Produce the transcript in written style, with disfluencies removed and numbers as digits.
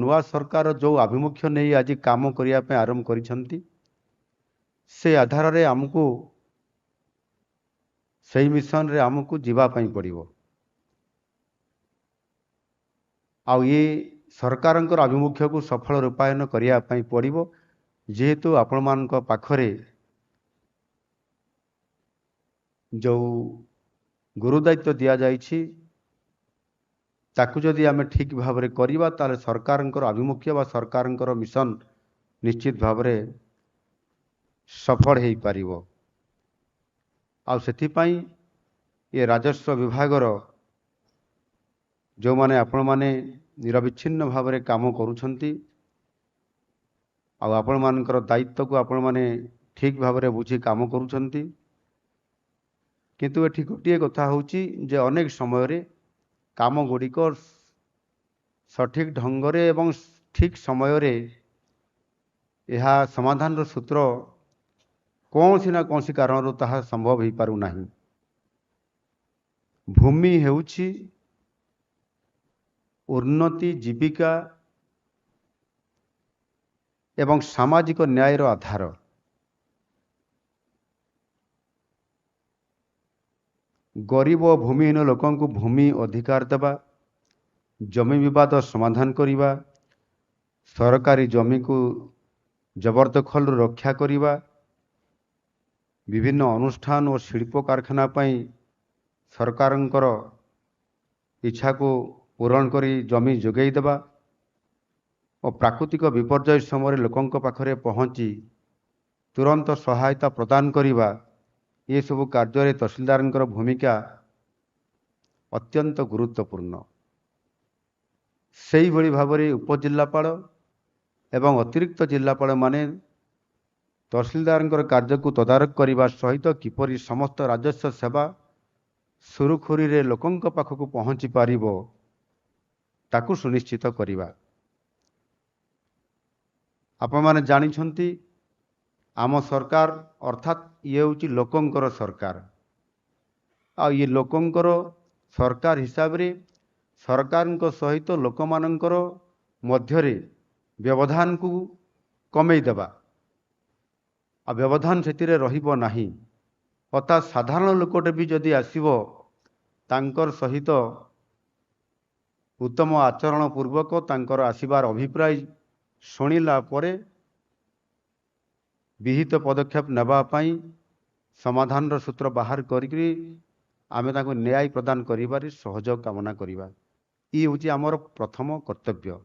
नुआ सरकार जो आभिमुख्य नहीं आज काम करने आरंभ करिसेंती से आधार रे आमको सही मिशन रे आमको जीवापाई पड़ो आउ ये सरकार आभिमुख्य को सफल रूपायन करने पड़ो जेहेतु आपण मान पाखरे जो गुरुदायित्व दि जाइछि ताकू जदि आमे ठीक भाव में करवा ताले सरकार आभिमुख्य व सरकार मिशन निश्चित भाव में सफल हो पारिबो। आउ सेथिपाई ये राजस्व विभागर जो माने आपण माने निरविच्छिन्न भाव में काम करुछंती आपण मानकर दायित्व को आपण माने ठीक भाव में बुझी काम करुछंती किंतु एठी गोटे कथा होची जे अनेक समय रे काम गुड़िक सठिक ढंग एवं ठीक समय रे यह समाधान सूत्र कौन सी ना कौन सी कारण ताहा संभव हो पारु नाही। भूमि हेउछि उन्नति जीविका एवं सामाजिक न्यायर आधार। गरीब और भूमिहीन लोकों को भूमि अधिकार देवा, जमी विवाद समाधान करिबा, सरकारी जमी को जबरदखल रक्षा करिबा, विभिन्न अनुष्ठान और शिल्प कारखाना पाई सरकारंकर इच्छा को पूरण करी जमी जोगई देवा और प्राकृतिक विपर्यय समय लोकों पाखरे पहुँची तुरंत सहायता प्रदान करिबा, ये सब कार्य तहसीलदार भूमिका अत्यंत गुरुत्वपूर्ण। से भली भाव में उपजिल्लापाल एवं अतिरिक्त जिल्लापाल माने तहसीलदार कार्य को तदारख करने सहित किपरि समस्त राजस्व सेवा सुरुखुरी रे लोकों पाखक पहुँची पारिबो ताकू सुनिश्चित करिबा। आपण माने जानिछंती आम सरकार अर्थात ये हूँ लोकंकर सरकार आ ये लोकंकर सरकार हिसाब रे सरकार सहित लोक मानकर मध्यरे व्यवधान को कमेई देबा आ व्यवधान सेतिरे रहिबो नाही। अर्थात साधारण लोकटे भी जदि आसीबो तांकर सहित उत्तम आचरण पूर्वक तांकर आसीबार अभिप्राय शुणिला परे विहित पदक्षेप नेबा पाई समाधान सूत्र बाहर करी आमे ताको न्याय प्रदान करिबारे सहयोग कामना करिबा। ये हूँ आमर प्रथम कर्तव्य।